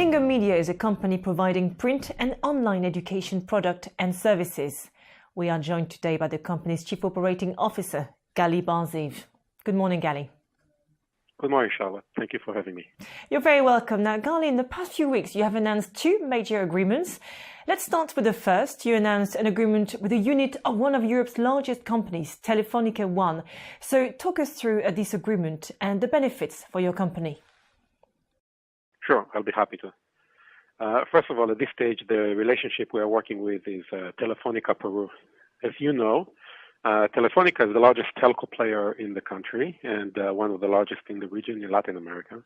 Lingo Media is a company providing print and online education product and services. We are joined today by the company's Chief Operating Officer, Gali Bar-Ziv. Good morning, Gali. Good morning, Charlotte. Thank you for having me. You're very welcome. Now, Gali, in the past few weeks, you have announced two major agreements. Let's start with the first. You announced an agreement with a unit of one of Europe's largest companies, Telefónica One. So talk us through this agreement and the benefits for your company. Sure, I'll be happy to. First of all, at this stage, the relationship we are working with is Telefónica Peru. As you know, Telefónica is the largest telco player in the country and one of the largest in the region in Latin America.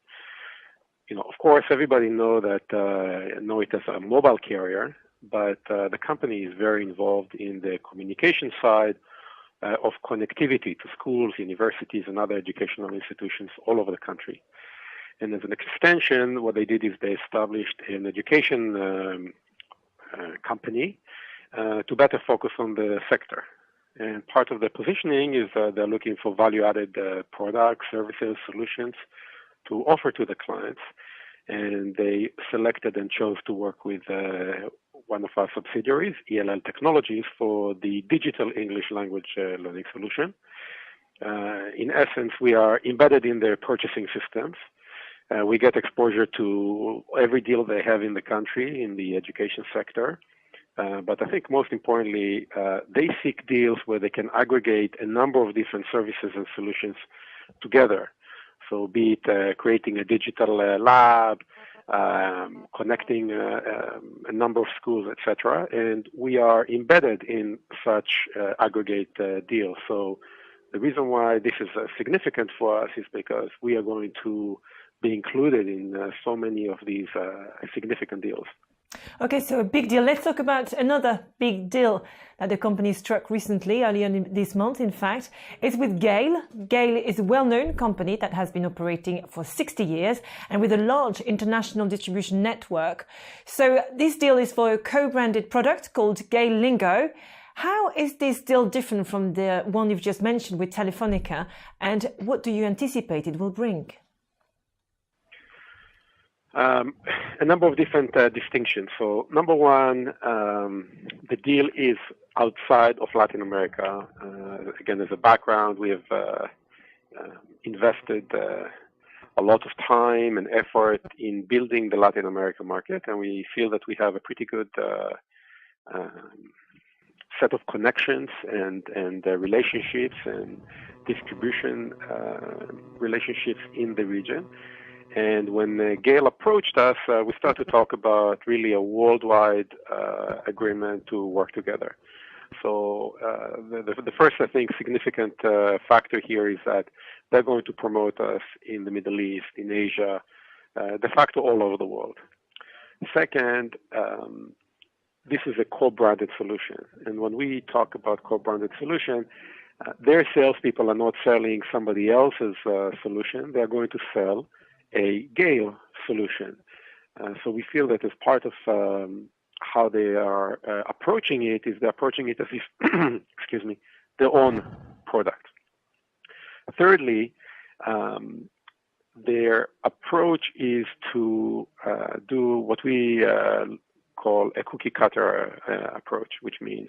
Of course, everybody know it as a mobile carrier, but the company is very involved in the communication side of connectivity to schools, universities, and other educational institutions all over the country. And as an extension, what they did is they established an education company to better focus on the sector. And part of the positioning is they're looking for value-added products, services, solutions to offer to the clients. And they selected and chose to work with one of our subsidiaries, ELL Technologies, for the digital English language learning solution. In essence, we are embedded in their purchasing systems. We get exposure to every deal they have in the country in the education sector. But I think most importantly, they seek deals where they can aggregate a number of different services and solutions together. So be it creating a digital lab, connecting a number of schools, etc. And we are embedded in such aggregate deals. So the reason why this is significant for us is because we are going to be included in so many of these significant deals. Okay, so a big deal. Let's talk about another big deal that the company struck recently, earlier this month, in fact. It's with Gale. Gale is a well-known company that has been operating for 60 years and with a large international distribution network. So this deal is for a co-branded product called Gale Lingo. How is this deal different from the one you've just mentioned with Telefónica, and what do you anticipate it will bring? A number of different distinctions. So, number one, the deal is outside of Latin America. Again, as a background, we have invested a lot of time and effort in building the Latin American market, and we feel that we have a pretty good set of connections and relationships and distribution relationships in the region. And when Gale approached us, we started to talk about really a worldwide agreement to work together. So the first, I think, significant factor here is that they're going to promote us in the Middle East, in Asia, de facto all over the world. Second, this is a co-branded solution. And when we talk about co-branded solution, their salespeople are not selling somebody else's solution. They're going to sell a Gale solution. So we feel that as part of how they are approaching it, is they're approaching it as if, excuse me, their own product. Thirdly, their approach is to do what we call a cookie cutter approach, which means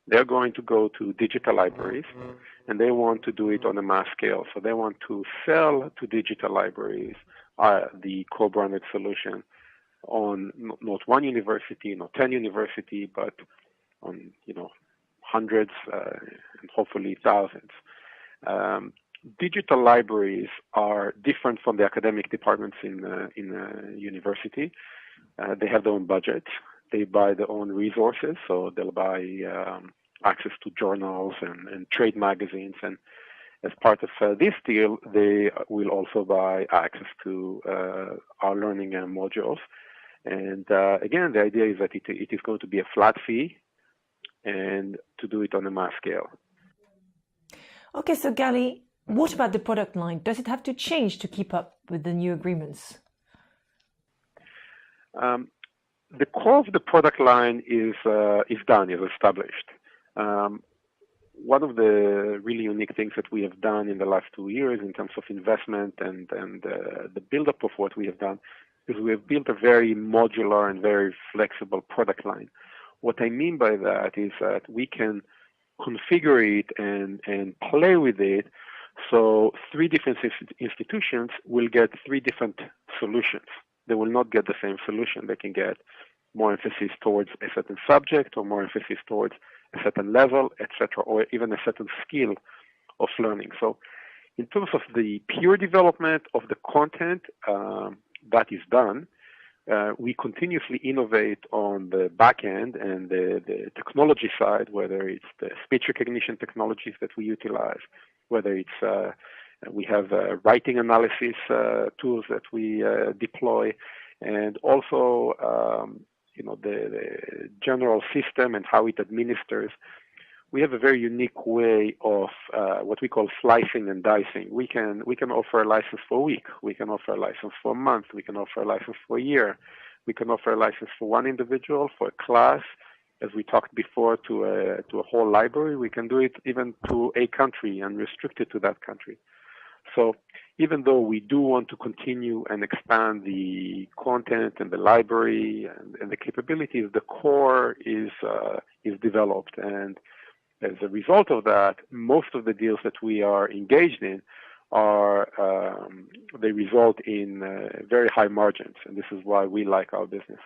they're going to go to digital libraries and they want to do it on a mass scale. So they want to sell to digital libraries the co-branded solution on not one university, not 10 universities, but on hundreds and hopefully thousands. Digital libraries are different from the academic departments in a university. They have their own budget. They buy their own resources, so they'll buy access to journals and trade magazines. And as part of this deal, they will also buy access to our learning modules. And again, the idea is that it is going to be a flat fee and to do it on a mass scale. Okay, so Gali, what about the product line? Does it have to change to keep up with the new agreements? The core of the product line is done, is established. One of the really unique things that we have done in the last 2 years in terms of investment and the build-up of what we have done is we have built a very modular and very flexible product line. What I mean by that is that we can configure it and play with it, so three different institutions will get three different solutions. They will not get the same solution. They can get more emphasis towards a certain subject, or more emphasis towards a certain level, etc., or even a certain skill of learning. So in terms of the pure development of the content that is done, we continuously innovate on the back end and the technology side, whether it's the speech recognition technologies that we utilize, whether it's we have writing analysis tools that we deploy, and also the general system and how it administers. We have a very unique way of what we call slicing and dicing. We can offer a license for a week. We can offer a license for a month. We can offer a license for a year. We can offer a license for one individual, for a class, as we talked before, to a whole library. We can do it even to a country and restrict it to that country. So even though we do want to continue and expand the content and the library and the capabilities, the core is developed. And as a result of that, most of the deals that we are engaged in they result in very high margins, and this is why we like our business.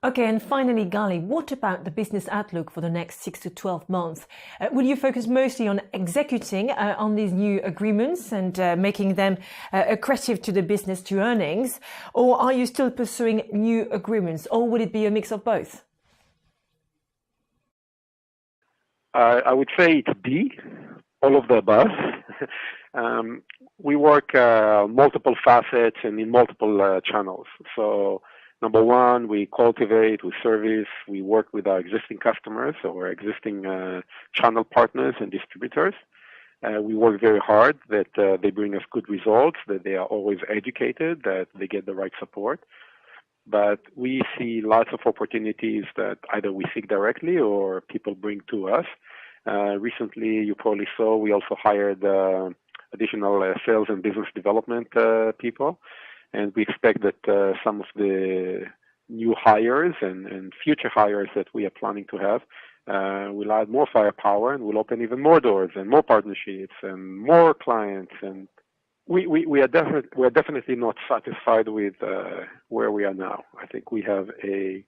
Okay, and finally, Gali, what about the business outlook for the next 6 to 12 months? Will you focus mostly on executing on these new agreements and making them accretive to the business, to earnings, or are you still pursuing new agreements, or will it be a mix of both? I would say it's B, all of the above. We work multiple facets and in multiple channels. So number one, we cultivate, we service, we work with our existing customers or existing channel partners and distributors. We work very hard that they bring us good results, that they are always educated, that they get the right support. But we see lots of opportunities that either we seek directly or people bring to us. Recently, you probably saw, we also hired additional sales and business development people. And we expect that some of the new hires and future hires that we are planning to have will add more firepower and will open even more doors and more partnerships and more clients. And we are definitely not satisfied with where we are now. I think we have a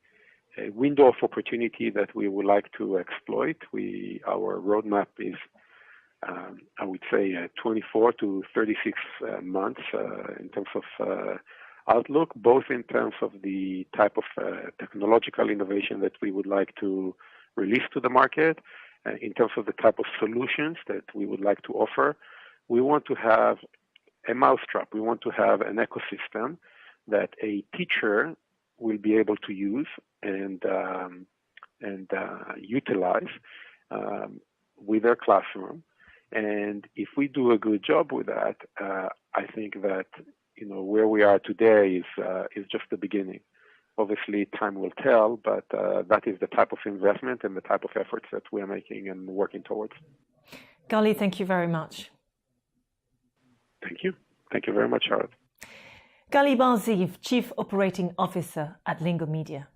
window of opportunity that we would like to exploit. Our roadmap is, I would say, 24 to 36 months in terms of outlook, both in terms of the type of technological innovation that we would like to release to the market, in terms of the type of solutions that we would like to offer. We want to have a mousetrap. We want to have an ecosystem that a teacher will be able to use and utilize with their classroom. And if we do a good job with that, I think that where we are today is just the beginning. Obviously, time will tell, but that is the type of investment and the type of efforts that we are making and working towards. Gali, thank you very much. Thank you. Thank you very much, Charlotte. Gali Bar-Ziv, Chief Operating Officer at Lingo Media.